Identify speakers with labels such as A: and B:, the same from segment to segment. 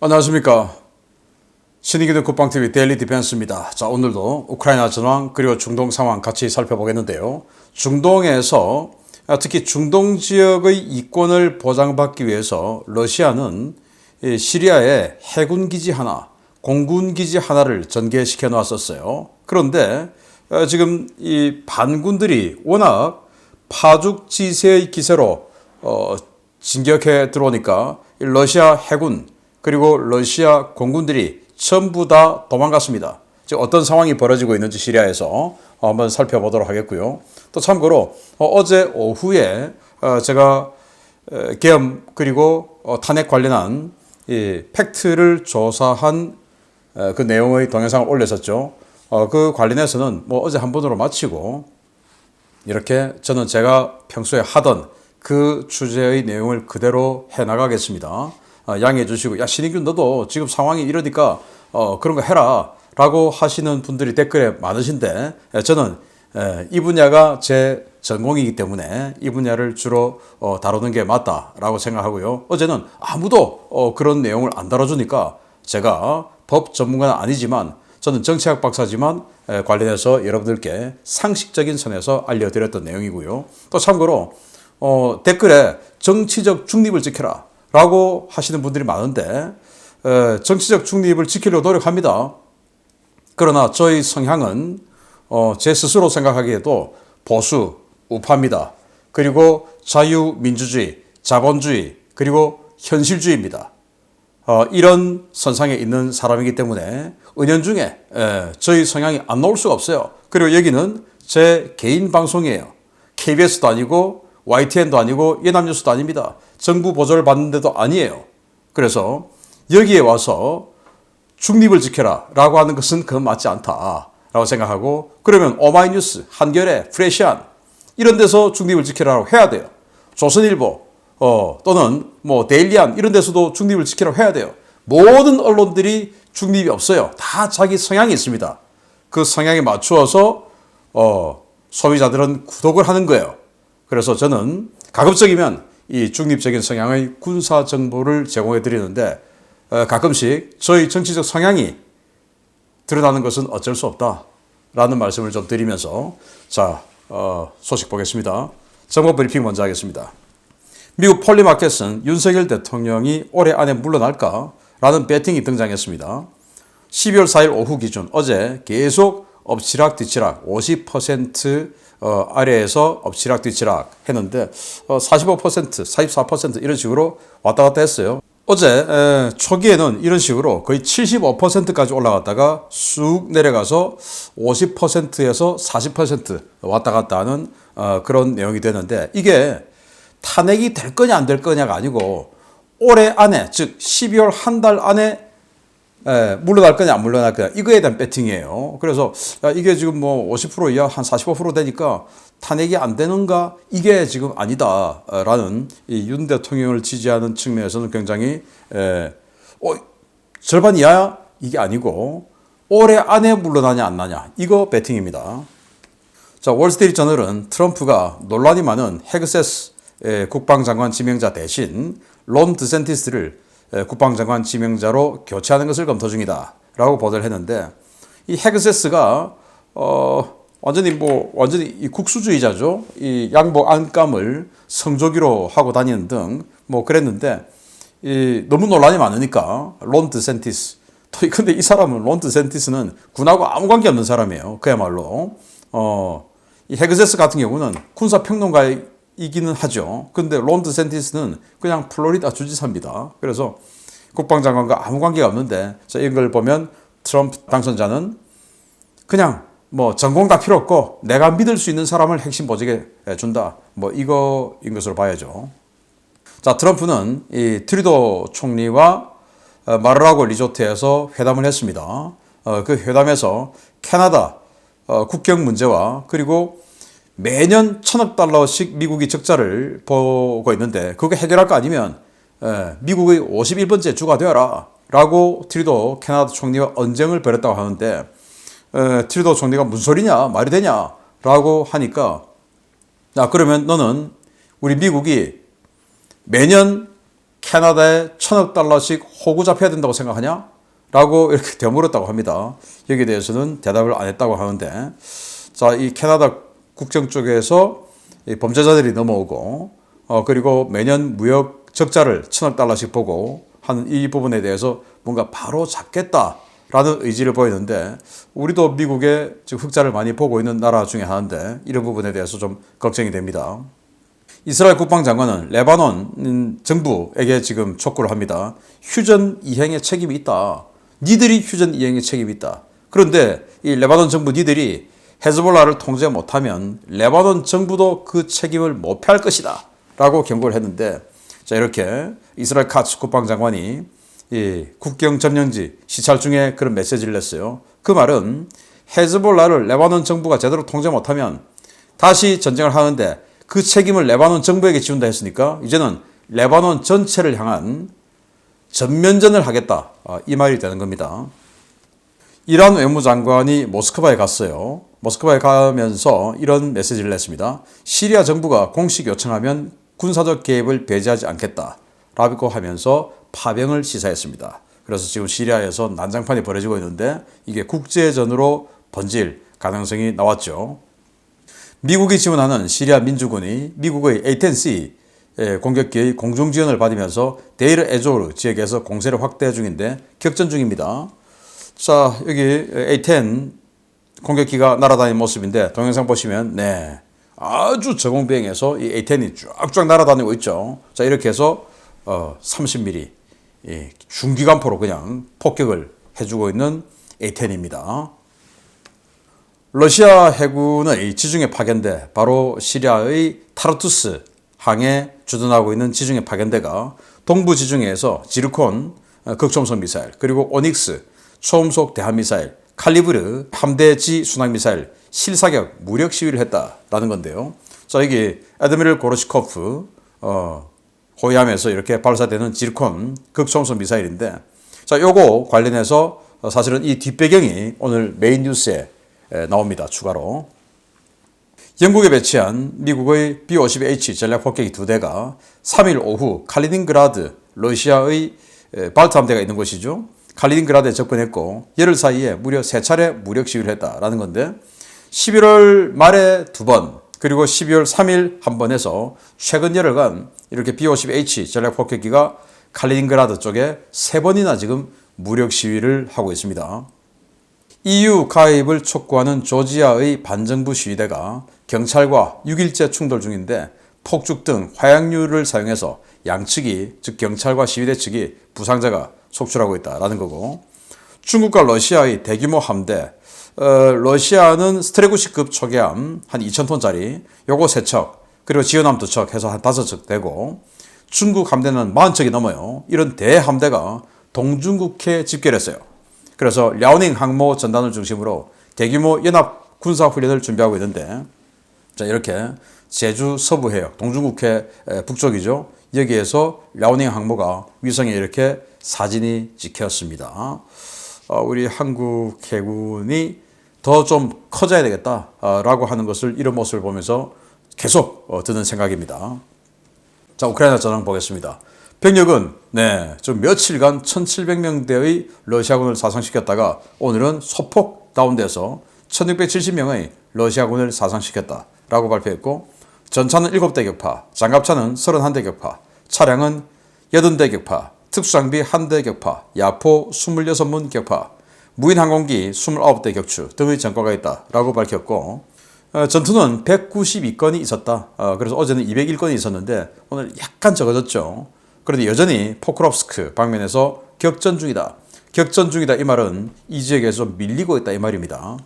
A: 안녕하십니까. 신의기득 국방TV 데일리 디펜스입니다. 자, 오늘도 우크라이나 전황 그리고 중동 상황 같이 살펴보겠는데요. 중동에서 특히 중동 지역의 이권을 보장받기 위해서 러시아는 시리아에 해군기지 하나, 공군기지 하나를 전개시켜 놨었어요. 그런데 지금 이 반군들이 워낙 파죽지세의 기세로 진격해 들어오니까 러시아 해군 그리고 러시아 공군들이 전부 다 도망갔습니다. 즉 어떤 상황이 벌어지고 있는지 시리아에서 한번 살펴보도록 하겠고요. 또 참고로 어제 오후에 제가 계엄 그리고 탄핵 관련한 이 팩트를 조사한 그 내용의 동영상을 올렸었죠. 그 관련해서는 뭐 어제 한 번으로 마치고 이렇게 저는 제가 평소에 하던 그 주제의 내용을 그대로 해나가겠습니다. 양해해 주시고, 야, 신인균 너도 지금 상황이 이러니까 그런 거 해라 라고 하시는 분들이 댓글에 많으신데, 저는 이 분야가 제 전공이기 때문에 이 분야를 주로 다루는 게 맞다라고 생각하고요. 어제는 아무도 그런 내용을 안 다뤄주니까 제가 법 전문가는 아니지만 저는 정치학 박사지만 관련해서 여러분들께 상식적인 선에서 알려드렸던 내용이고요. 또 참고로 댓글에 정치적 중립을 지켜라 라고 하시는 분들이 많은데 정치적 중립을 지키려고 노력합니다. 그러나 저희 성향은 제 스스로 생각하기에도 보수, 우파입니다. 그리고 자유민주주의, 자본주의, 그리고 현실주의입니다. 이런 선상에 있는 사람이기 때문에 은연중에 저희 성향이 안 나올 수가 없어요. 그리고 여기는 제 개인 방송이에요. KBS도 아니고 YTN도 아니고 연합뉴스도 아닙니다. 정부 보조를 받는 데도 아니에요. 그래서 여기에 와서 중립을 지켜라 라고 하는 것은 그건 맞지 않다 라고 생각하고, 그러면 오마이뉴스, 한겨레, 프레시안 이런 데서 중립을 지켜라고 해야 돼요. 조선일보 또는 뭐 데일리안 이런 데서도 중립을 지키라고 해야 돼요. 모든 언론들이 중립이 없어요. 다 자기 성향이 있습니다. 그 성향에 맞추어서 소비자들은 구독을 하는 거예요. 그래서 저는 가급적이면 이 중립적인 성향의 군사 정보를 제공해 드리는데 가끔씩 저희 정치적 성향이 드러나는 것은 어쩔 수 없다라는 말씀을 좀 드리면서 자, 소식 보겠습니다. 정보 브리핑 먼저 하겠습니다. 미국 폴리마켓은 윤석열 대통령이 올해 안에 물러날까라는 배팅이 등장했습니다. 12월 4일 오후 기준 어제 계속 엎치락뒤치락 50% 아래에서 엎치락뒤치락 했는데 45%, 44% 이런 식으로 왔다 갔다 했어요. 어제 초기에는 이런 식으로 거의 75%까지 올라갔다가 쑥 내려가서 50%에서 40% 왔다 갔다 하는 그런 내용이 되는데, 이게 탄핵이 될 거냐 안 될 거냐가 아니고 올해 안에, 즉 12월 한 달 안에 물러날 거냐 안 물러날 거냐 이거에 대한 배팅이에요. 그래서 이게 지금 뭐 50% 이하 한 45% 되니까 탄핵이 안 되는가, 이게 지금 아니다라는 이 윤 대통령을 지지하는 측면에서는 굉장히 절반 이하야 이게 아니고 올해 안에 물러나냐 안 나냐 이거 배팅입니다. 자, 월스트리트 저널은 트럼프가 논란이 많은 헤그세스 국방장관 지명자 대신 론 드센티스를 국방장관 지명자로 교체하는 것을 검토 중이다 라고 보도를 했는데, 이 헤그세스가 완전히 이 국수주의자죠. 이 양복 안감을 성조기로 하고 다니는 등 뭐 그랬는데, 너무 논란이 많으니까 론 드센티스, 근데 이 사람은, 론 드센티스는 군하고 아무 관계 없는 사람이에요. 그야말로 이 헤그세스 같은 경우는 군사평론가이기는 하죠. 근데 론 드센티스는 그냥 플로리다 주지사입니다. 그래서 국방장관과 아무 관계가 없는데, 이걸 보면 트럼프 당선자는 그냥 뭐 전공 다 필요 없고 내가 믿을 수 있는 사람을 핵심 보직에 준다, 뭐 이거인 것으로 봐야죠. 자, 트럼프는 이 트루도 총리와 마르라고 리조트에서 회담을 했습니다. 그 회담에서 캐나다 국경 문제와 그리고 매년 1,000억 달러씩 미국이 적자를 보고 있는데 그거 해결할 거 아니면 미국의 51번째 주가 되어라 라고 트루도 캐나다 총리와 언쟁을 벌였다고 하는데, 트루도 총리가 무슨 소리냐, 말이 되냐 라고 하니까, 자, 그러면 너는 우리 미국이 매년 캐나다에 1,000억 달러씩 호구 잡혀야 된다고 생각하냐? 라고 이렇게 되물었다고 합니다. 여기에 대해서는 대답을 안 했다고 하는데, 자, 이 캐나다 국정 쪽에서 이 범죄자들이 넘어오고, 그리고 매년 무역 적자를 1,000억 달러씩 보고 하는 이 부분에 대해서 뭔가 바로 잡겠다라는 의지를 보이는데, 우리도 미국에 지금 흑자를 많이 보고 있는 나라 중에 하나인데, 이런 부분에 대해서 좀 걱정이 됩니다. 이스라엘 국방장관은 레바논 정부에게 지금 촉구를 합니다. 휴전 이행에 책임이 있다. 니들이 휴전 이행에 책임이 있다. 그런데 이 레바논 정부 니들이 헤즈볼라를 통제 못하면 레바논 정부도 그 책임을 못 피할 것이다. 라고 경고를 했는데, 자, 이렇게 이스라엘 카츠 국방장관이 이 국경 점령지 시찰 중에 그런 메시지를 냈어요. 그 말은 헤즈볼라를 레바논 정부가 제대로 통제 못하면 다시 전쟁을 하는데 그 책임을 레바논 정부에게 지운다 했으니까 이제는 레바논 전체를 향한 전면전을 하겠다. 이 말이 되는 겁니다. 이란 외무장관이 모스크바에 갔어요. 모스크바에 가면서 이런 메시지를 냈습니다. 시리아 정부가 공식 요청하면 군사적 개입을 배제하지 않겠다. 라고 하면서 파병을 시사했습니다. 그래서 지금 시리아에서 난장판이 벌어지고 있는데 이게 국제전으로 번질 가능성이 나왔죠. 미국이 지원하는 시리아 민주군이 미국의 A-10C 공격기의 공중 지원을 받으면서 데이르 에조르 지역에서 공세를 확대 중인데 격전 중입니다. 자, 여기 A-10 공격기가 날아다니는 모습인데 동영상 보시면 네, 아주 저공비행해서 이 A-10이 쫙쫙 날아다니고 있죠. 자, 이렇게 해서 30mm 중기관포로 그냥 폭격을 해주고 있는 A-10입니다. 러시아 해군의 지중해 파견대, 바로 시리아의 타르투스 항에 주둔하고 있는 지중해 파견대가 동부 지중해에서 지르콘 극초음속 미사일, 그리고 오닉스 초음속 대함 미사일, 칼리브르 함대지 순항 미사일 실사격 무력 시위를 했다라는 건데요. 자, 여기 에드미럴 고르시코프 호위함에서 이렇게 발사되는 지르콘 극초음속 미사일인데, 자, 요거 관련해서 사실은 이 뒷배경이 오늘 메인 뉴스에 나옵니다. 추가로. 영국에 배치한 미국의 B-50H 전략 폭격기 2대가 3일 오후 칼리닝그라드, 러시아의 발트 함대가 있는 곳이죠. 칼리닝그라드에 접근했고 열흘 사이에 무려 3차례 무력 시위를 했다라는 건데, 11월 말에 2번, 그리고 12월 3일 한 번 해서 최근 열흘간 이렇게 B-50H 전략 폭격기가 칼리닝그라드 쪽에 3번이나 지금 무력 시위를 하고 있습니다. EU 가입을 촉구하는 조지아의 반정부 시위대가 경찰과 6일째 충돌 중인데 폭죽 등 화약류를 사용해서 양측이, 즉 경찰과 시위대 측이 부상자가 속출하고 있다라는 거고, 중국과 러시아의 대규모 함대, 러시아는 스트레구시급 초계함 한 2,000톤짜리 요거 3척, 그리고 지연함 2척 해서 한 5척 되고, 중국 함대는 40척이 넘어요. 이런 대함대가 동중국해에 집결했어요. 그래서 랴오닝 항모 전단을 중심으로 대규모 연합 군사훈련을 준비하고 있는데, 자, 이렇게 제주 서부 해역, 동중국해 북쪽이죠. 여기에서 랴오닝 항모가 위성에 이렇게 사진이 찍혔습니다. 우리 한국 해군이 더 좀 커져야 되겠다라고 하는 것을 이런 모습을 보면서 계속 드는 생각입니다. 자, 우크라이나 전황 보겠습니다. 병력은 좀 며칠간 1,700명대의 러시아군을 사상시켰다가 오늘은 소폭 다운돼서 1,670명의 러시아군을 사상시켰다라고 발표했고, 전차는 7대 격파, 장갑차는 31대 격파, 차량은 80대 격파, 특수장비 1대 격파, 야포 26문 격파, 무인항공기 29대 격추 등의 전과가 있다라고 밝혔고, 전투는 192건이 있었다. 그래서 어제는 201건이 있었는데 오늘 약간 적어졌죠. 그런데 여전히 포크롭스크 방면에서 격전 중이다. 격전 중이다 이 말은 이 지역에서 밀리고 있다 이 말입니다.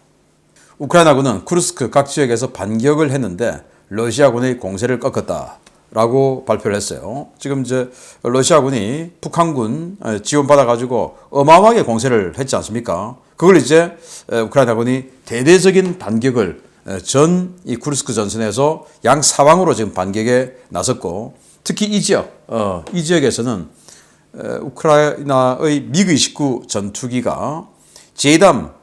A: 우크라이나군은 쿠르스크 각 지역에서 반격을 했는데 러시아군의 공세를 꺾었다라고 발표를 했어요. 지금 이제 러시아군이 북한군 지원받아가지고 어마어마하게 공세를 했지 않습니까? 그걸 이제 우크라이나군이 대대적인 반격을 전 이 쿠르스크 전선에서 양 사방으로 지금 반격에 나섰고, 특히 이 지역에서는 우크라이나의 미그-29 전투기가 제이담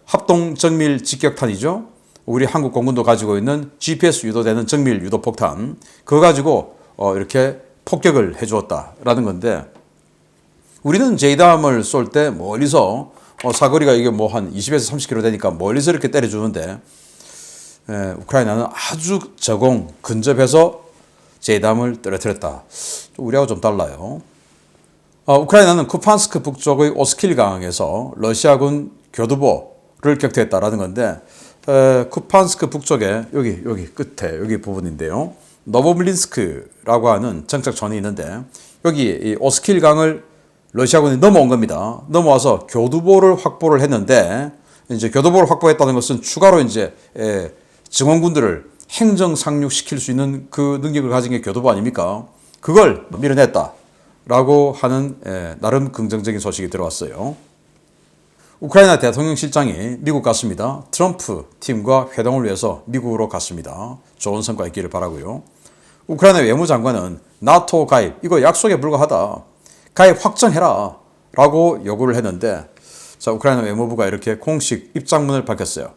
A: 합동 정밀 직격탄이죠. 우리 한국 공군도 가지고 있는 GPS 유도되는 정밀 유도 폭탄, 그거 가지고 이렇게 폭격을 해주었다라는 건데 우리는 제이담을 쏠 때 멀리서 사거리가 이게 뭐 한 20에서 30km 되니까 멀리서 이렇게 때려주는데 우크라이나는 아주 저공 근접해서 제이담을 떨어뜨렸다. 우리하고 좀 달라요. 우크라이나는 쿠판스크 북쪽의 오스킬 강에서 러시아군 교두보를 격퇴했다라는 건데 쿠판스크 북쪽에 여기 끝에 여기 부분인데요. 노보밀린스크라고 하는 정착촌이 있는데 여기 이 오스킬 강을 러시아군이 넘어온 겁니다. 넘어와서 교두보를 확보를 했는데 이제 교두보를 확보했다는 것은 추가로 이제 증원군들을 행정 상륙시킬 수 있는 그 능력을 가진 게 교두보 아닙니까? 그걸 밀어냈다라고 하는 나름 긍정적인 소식이 들어왔어요. 우크라이나 대통령 실장이 미국 갔습니다. 트럼프 팀과 회동을 위해서 미국으로 갔습니다. 좋은 성과 있기를 바라고요. 우크라이나 외무장관은 나토 가입 이거 약속에 불과하다. 가입 확정해라 라고 요구를 했는데 자, 우크라이나 외무부가 이렇게 공식 입장문을 밝혔어요.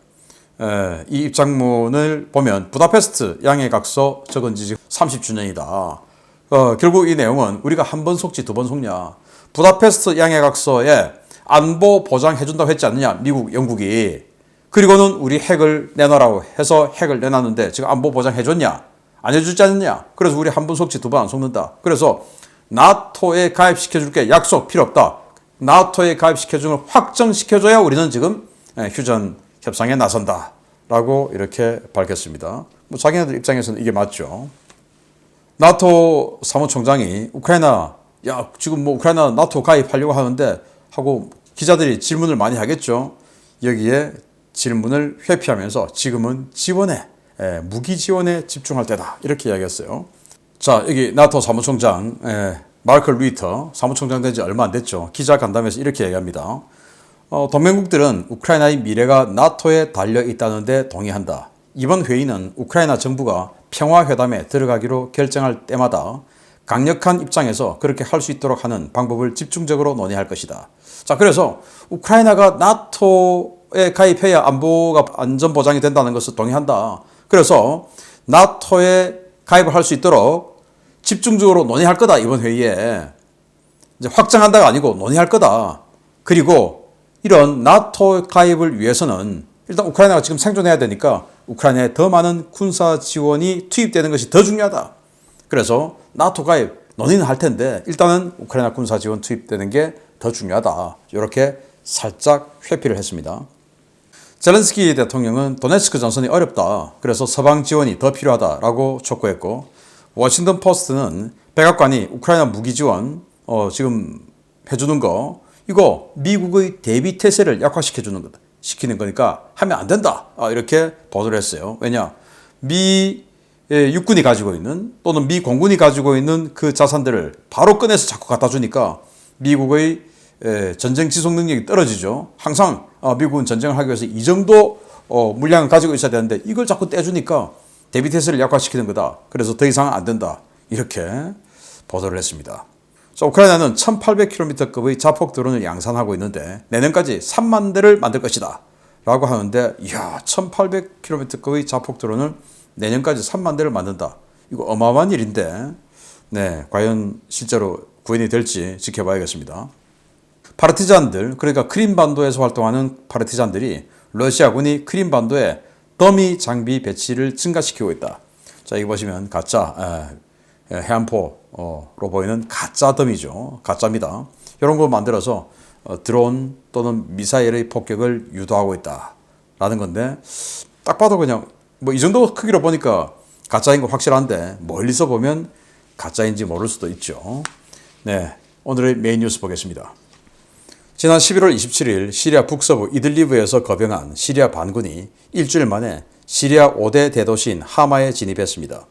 A: 이 입장문을 보면 부다페스트 양해각서 적은 지 30주년이다. 결국 이 내용은 우리가 한 번 속지 두 번 속냐. 부다페스트 양해각서에 안보 보장해준다고 했지 않느냐. 미국, 영국이. 그리고는 우리 핵을 내놔라고 해서 핵을 내놨는데 지금 안보 보장해줬냐. 안 해주지 않느냐. 그래서 우리 한 번 속지 두 번 안 속는다. 그래서 나토에 가입시켜줄게. 약속 필요 없다. 나토에 가입시켜주는 걸 확정시켜줘야 우리는 지금 휴전 협상에 나선다. 라고 이렇게 밝혔습니다. 뭐 자기네들 입장에서는 이게 맞죠. 나토 사무총장이 우크라이나, 야, 지금 뭐 우크라이나 나토 가입하려고 하는데 하고 기자들이 질문을 많이 하겠죠. 여기에 질문을 회피하면서 지금은 지원에, 무기 지원에 집중할 때다. 이렇게 이야기했어요. 자, 여기 나토 사무총장, 마르크 루이터 사무총장 된 지 얼마 안 됐죠. 기자 간담회에서 이렇게 얘기합니다. 동맹국들은 우크라이나의 미래가 나토에 달려 있다는데 동의한다. 이번 회의는 우크라이나 정부가 평화회담에 들어가기로 결정할 때마다 강력한 입장에서 그렇게 할 수 있도록 하는 방법을 집중적으로 논의할 것이다. 자, 그래서 우크라이나가 나토에 가입해야 안보가 안전 보장이 된다는 것을 동의한다. 그래서 나토에 가입을 할 수 있도록 집중적으로 논의할 거다. 이번 회의에. 이제 확정한다가 아니고 논의할 거다. 그리고 이런 나토 가입을 위해서는 일단 우크라이나가 지금 생존해야 되니까 우크라이나에 더 많은 군사 지원이 투입되는 것이 더 중요하다. 그래서 나토 가입 논의는 할 텐데 일단은 우크라이나 군사 지원 투입되는 게 더 중요하다. 이렇게 살짝 회피를 했습니다. 젤렌스키 대통령은 도네츠크 전선이 어렵다. 그래서 서방 지원이 더 필요하다라고 촉구했고 워싱턴 포스트는 백악관이 우크라이나 무기 지원 지금 해주는 거 이거 미국의 대비 태세를 약화시켜주는 거다. 시키는 거니까 하면 안 된다. 이렇게 보도를 했어요. 왜냐? 미 육군이 가지고 있는 또는 미 공군이 가지고 있는 그 자산들을 바로 꺼내서 자꾸 갖다 주니까 미국의 전쟁 지속 능력이 떨어지죠. 항상 미국은 전쟁을 하기 위해서 이 정도 물량을 가지고 있어야 되는데 이걸 자꾸 떼주니까 대비 태세를 약화시키는 거다. 그래서 더 이상은 안 된다. 이렇게 보도를 했습니다. 자, 우크라이나는 1800km급의 자폭 드론을 양산하고 있는데 내년까지 3만 대를 만들 것이다. 라고 하는데 이야 1800km급의 자폭 드론을 내년까지 3만 대를 만든다. 이거 어마어마한 일인데 네, 과연 실제로 구현이 될지 지켜봐야겠습니다. 파르티잔들, 그러니까 크림반도에서 활동하는 파르티잔들이 러시아군이 크림반도에 더미 장비 배치를 증가시키고 있다. 자, 이거 보시면 가짜 해안포로 보이는 가짜 더미죠. 가짜입니다. 이런 거 만들어서 드론 또는 미사일의 폭격을 유도하고 있다라는 건데 딱 봐도 그냥 뭐 이 정도 크기로 보니까 가짜인 거 확실한데 멀리서 보면 가짜인지 모를 수도 있죠. 네, 오늘의 메인 뉴스 보겠습니다. 지난 11월 27일 시리아 북서부 이들리브에서 거병한 시리아 반군이 일주일 만에 시리아 5대 대도시인 하마에 진입했습니다.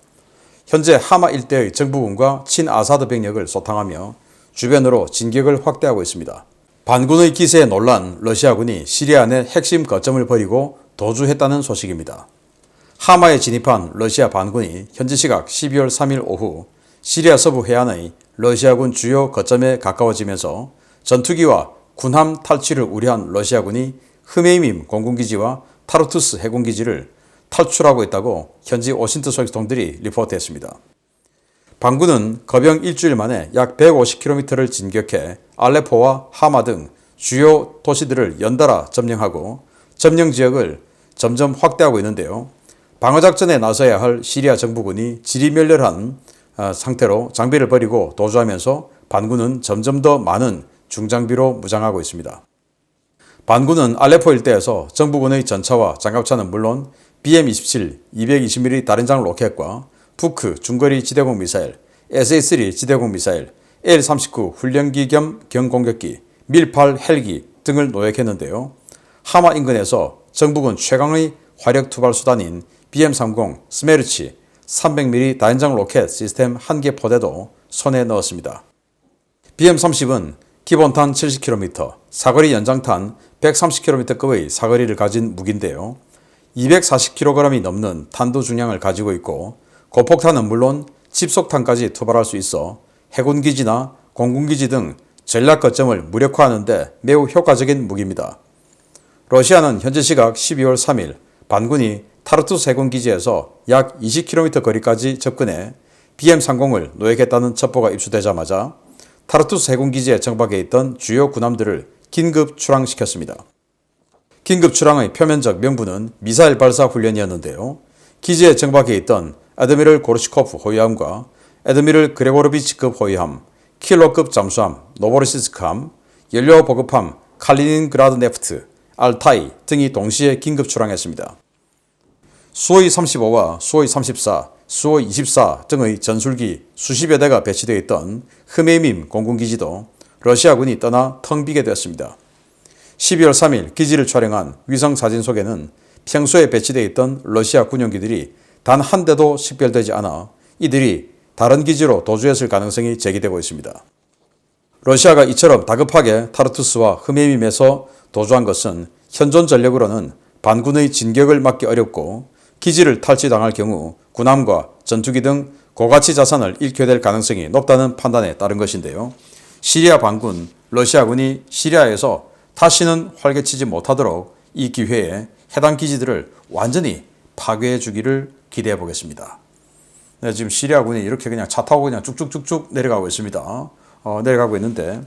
A: 현재 하마 일대의 정부군과 친아사드 병력을 소탕하며 주변으로 진격을 확대하고 있습니다. 반군의 기세에 놀란 러시아군이 시리아 내 핵심 거점을 버리고 도주했다는 소식입니다. 하마에 진입한 러시아 반군이 현지 시각 12월 3일 오후 시리아 서부 해안의 러시아군 주요 거점에 가까워지면서 전투기와 군함 탈취를 우려한 러시아군이 흐메이밈 공군기지와 타르투스 해군기지를 탈출하고 있다고 현지 오신트 소식통들이 리포트했습니다. 반군은 거병 일주일 만에 약 150km를 진격해 알레포와 하마 등 주요 도시들을 연달아 점령하고 점령 지역을 점점 확대하고 있는데요. 방어작전에 나서야 할 시리아 정부군이 지리멸렬한 상태로 장비를 버리고 도주하면서 반군은 점점 더 많은 중장비로 무장하고 있습니다. 반군은 알레포 일대에서 정부군의 전차와 장갑차는 물론 BM-27 220mm 다련장 로켓과 부크 중거리 지대공 미사일, SA-3 지대공 미사일, L-39 훈련기 겸 경공격기, 밀8 헬기 등을 노획했는데요. 하마 인근에서 정부군 최강의 화력 투발 수단인 BM-30 스메르치 300mm 다연장 로켓 시스템 1개 포대도 손에 넣었습니다. BM-30은 기본탄 70km, 사거리 연장탄 130km급의 사거리를 가진 무기인데요. 240kg이 넘는 탄두 중량을 가지고 있고 고폭탄은 물론 집속탄까지 투발할 수 있어 해군기지나 공군기지 등 전략 거점을 무력화하는 데 매우 효과적인 무기입니다. 러시아는 현재 시각 12월 3일 반군이 타르투스 해군기지에서 약 20km 거리까지 접근해 BM-30을 노획했다는 첩보가 입수되자마자 타르투스 해군기지에 정박해 있던 주요 군함들을 긴급 출항시켰습니다. 긴급 출항의 표면적 명분은 미사일 발사 훈련이었는데요. 기지에 정박해 있던 애드미럴 고르시코프 호위함과 애드미럴 그레고르비치급 호위함, 킬로급 잠수함 노보로시스크함, 연료 보급함 칼리닌그라드 네프트, 알타이 등이 동시에 긴급 출항했습니다. 수호이 35와 수호이 34, 수호이 24 등의 전술기 수십여 대가 배치되어 있던 흐메이밈 공군기지도 러시아군이 떠나 텅 비게 되었습니다. 12월 3일 기지를 촬영한 위성사진 속에는 평소에 배치되어 있던 러시아 군용기들이 단 한 대도 식별되지 않아 이들이 다른 기지로 도주했을 가능성이 제기되고 있습니다. 러시아가 이처럼 다급하게 타르투스와 흐메임에서 도주한 것은 현존 전력으로는 반군의 진격을 막기 어렵고 기지를 탈취당할 경우 군함과 전투기 등 고가치 자산을 잃게 될 가능성이 높다는 판단에 따른 것인데요. 시리아 반군, 러시아군이 시리아에서 다시는 활개치지 못하도록 이 기회에 해당 기지들을 완전히 파괴해 주기를 기대해 보겠습니다. 네, 지금 시리아군이 이렇게 그냥 차 타고 그냥 쭉쭉쭉쭉 내려가고 있습니다. 내려가고 있는데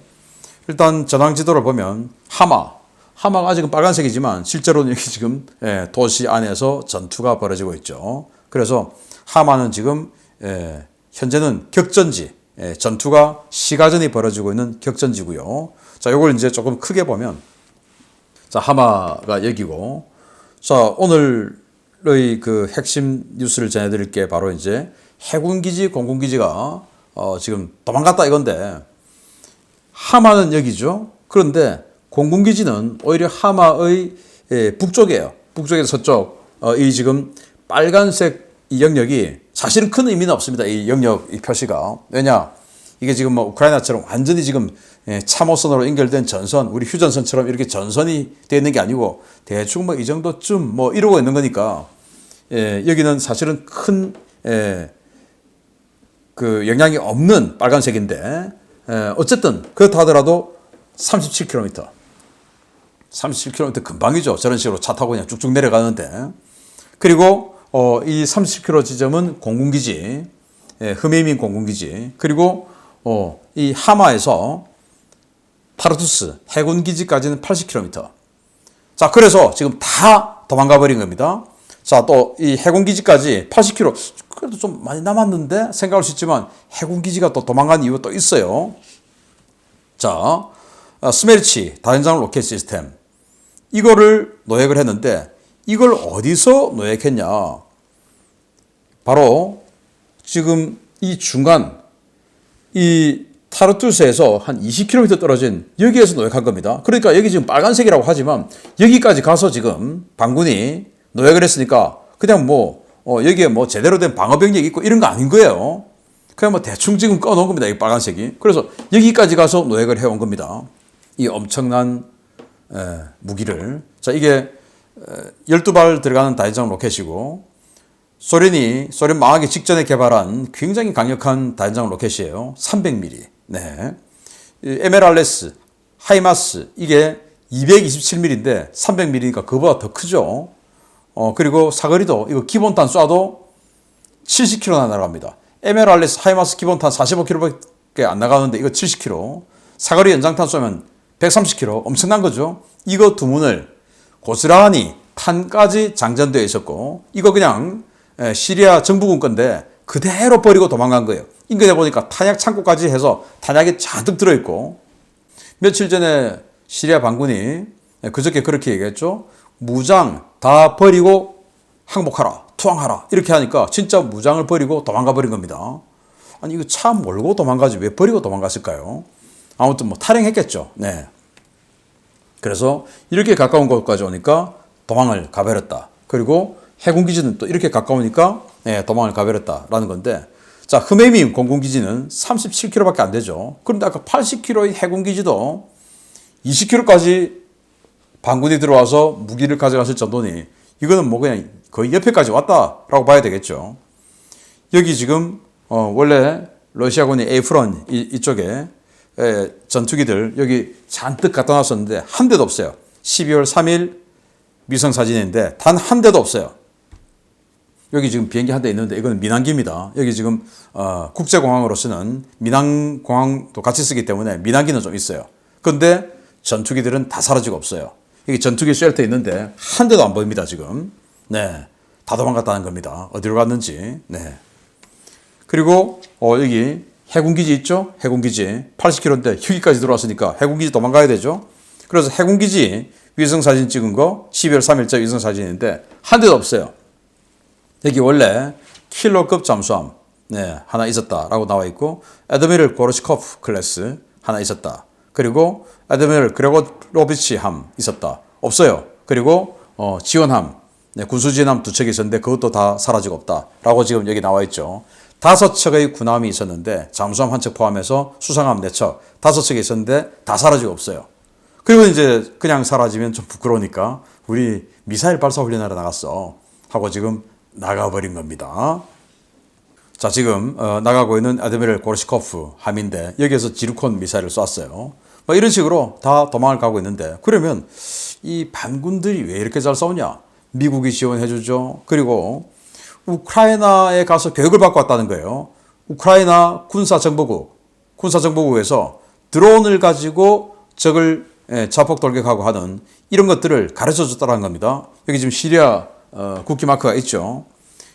A: 일단 전황 지도를 보면 하마가 아직은 빨간색이지만 실제로는 여기 지금 도시 안에서 전투가 벌어지고 있죠. 그래서 하마는 지금 현재는 격전지, 전투가 시가전이 벌어지고 있는 격전지고요. 자, 요걸 이제 조금 크게 보면 자, 하마가 여기고 자, 오늘의 그 핵심 뉴스를 전해드릴 게 바로 이제 해군기지, 공군기지가 지금 도망갔다 이건데 하마는 여기죠. 그런데 공군기지는 오히려 하마의 북쪽이에요. 북쪽에서 서쪽 이 지금 빨간색 이 영역이 사실은 큰 의미는 없습니다. 이 영역 이 표시가. 왜냐? 이게 지금 뭐 우크라이나처럼 완전히 지금 참호선으로 연결된 전선, 우리 휴전선처럼 이렇게 전선이 되어 있는 게 아니고 대충 뭐 이 정도쯤 뭐 이러고 있는 거니까 여기는 사실은 큰 그 영향이 없는 빨간색인데 어쨌든 그렇다 하더라도 37km 금방이죠. 저런 식으로 차 타고 그냥 쭉쭉 내려가는데 그리고 이 37km 지점은 공군기지, 흐메이민 공군기지 그리고 이 하마에서 타르투스 해군기지까지는 80km. 자, 그래서 지금 다 도망가 버린 겁니다. 자, 또 이 해군기지까지 80km. 그래도 좀 많이 남았는데 생각할 수 있지만 해군기지가 또 도망간 이유가 또 있어요. 자, 스메르치 다연장 로켓 시스템. 이거를 노획을 했는데 이걸 어디서 노획했냐? 바로 지금 이 중간 이 타르투스에서 한 20km 떨어진 여기에서 노획한 겁니다. 그러니까 여기 지금 빨간색이라고 하지만 여기까지 가서 지금 반군이 노획을 했으니까 그냥 뭐 여기에 뭐 제대로 된 방어병력이 있고 이런 거 아닌 거예요. 그냥 뭐 대충 지금 꺼놓은 겁니다. 이 빨간색이. 그래서 여기까지 가서 노획을 해온 겁니다. 이 엄청난 무기를. 자, 이게 12발 들어가는 다연장 로켓이고 소련 망하기 직전에 개발한 굉장히 강력한 다연장 로켓이에요. 300mm. 네. 에메랄레스, 하이마스 이게 227mm인데 300mm니까 그보다 더 크죠. 그리고 사거리도 이거 기본탄 쏴도 70km나 날아갑니다. MLRS 하이마스 기본탄 45km밖에 안 나가는데 이거 70km, 사거리 연장탄 쏘면 130km, 엄청난 거죠. 이거 두 문을 고스란히 탄까지 장전되어 있었고, 이거 그냥 시리아 정부군 건데 그대로 버리고 도망간 거예요. 인근에 보니까 탄약 창고까지 해서 탄약이 잔뜩 들어있고, 며칠 전에 시리아 반군이 그저께 그렇게 얘기했죠. 무장 다 버리고 항복하라, 투항하라 이렇게 하니까 진짜 무장을 버리고 도망가 버린 겁니다. 아니 이거 차 몰고 도망가지 왜 버리고 도망갔을까요? 아무튼 뭐 탈행했겠죠. 네. 그래서 이렇게 가까운 곳까지 오니까 도망을 가버렸다. 그리고 해군기지는 또 이렇게 가까우니까 도망을 가버렸다라는 건데, 자, 흐메이미 공군기지는 37km밖에 안 되죠. 그런데 아까 80km의 해군기지도 20km까지 반군이 들어와서 무기를 가져갔을 정도니 이거는 뭐 그냥 거의 옆에까지 왔다라고 봐야 되겠죠. 여기 지금 원래 러시아군이 에이프런 이쪽에 전투기들 여기 잔뜩 갖다 놨었는데 한 대도 없어요. 12월 3일 위성 사진인데 단 한 대도 없어요. 여기 지금 비행기 한 대 있는데 이거는 민항기입니다. 여기 지금 국제공항으로서는 민항공항도 같이 쓰기 때문에 민항기는 좀 있어요. 그런데 전투기들은 다 사라지고 없어요. 여기 전투기 쉘터 있는데 한 대도 안 보입니다 지금. 네, 다 도망갔다는 겁니다. 어디로 갔는지. 네. 그리고 여기 해군기지 있죠? 해군기지 80km인데 여기까지 들어왔으니까 해군기지 도망가야 되죠. 그래서 해군기지 위성사진 찍은 거 12월 3일자 위성사진인데 한 대도 없어요. 여기 원래 킬러급 잠수함 하나 있었다라고 나와 있고, 에드미럴 고르시코프 클래스 하나 있었다. 그리고 에드미럴 그레고로비치 함 있었다. 없어요. 그리고 지원함, 군수지원함 2척이 있었는데 그것도 다 사라지고 없다라고 지금 여기 나와 있죠. 5척의 군함이 있었는데 잠수함 한 척 포함해서 수상함 4척, 5척이 있었는데 다 사라지고 없어요. 그리고 이제 그냥 사라지면 좀 부끄러우니까 우리 미사일 발사 훈련하러 나갔어 하고 지금 나가버린 겁니다. 자, 지금 나가고 있는 아드미럴 고르시코프 함인데 여기에서 지르콘 미사일을 쐈어요. 뭐 이런 식으로 다 도망을 가고 있는데, 그러면 이 반군들이 왜 이렇게 잘 싸우냐? 미국이 지원해주죠. 그리고 우크라이나에 가서 교육을 받고 왔다는 거예요. 우크라이나 군사정보국에서 드론을 가지고 적을 자폭 돌격하고 하는 이런 것들을 가르쳐 줬다는 겁니다. 여기 지금 시리아 국기 마크가 있죠.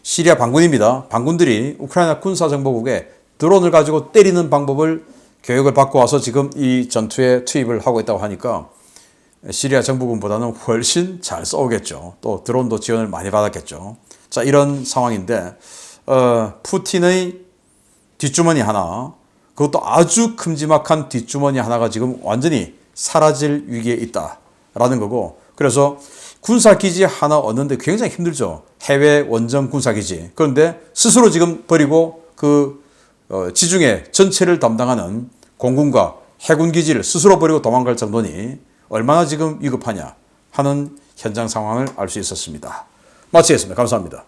A: 시리아 반군입니다. 반군들이 우크라이나 군사정보국에 드론을 가지고 때리는 방법을 교육을 받고 와서 지금 이 전투에 투입을 하고 있다고 하니까 시리아 정부군보다는 훨씬 잘 싸우겠죠. 또 드론도 지원을 많이 받았겠죠. 자, 이런 상황인데 푸틴의 뒷주머니 하나, 그것도 아주 큼지막한 뒷주머니 하나가 지금 완전히 사라질 위기에 있다라는 거고, 그래서 군사기지 하나 얻는데 굉장히 힘들죠. 해외 원정 군사기지. 그런데 스스로 지금 버리고 그 지중해 전체를 담당하는 공군과 해군기지를 스스로 버리고 도망갈 정도니 얼마나 지금 위급하냐 하는 현장 상황을 알 수 있었습니다. 마치겠습니다. 감사합니다.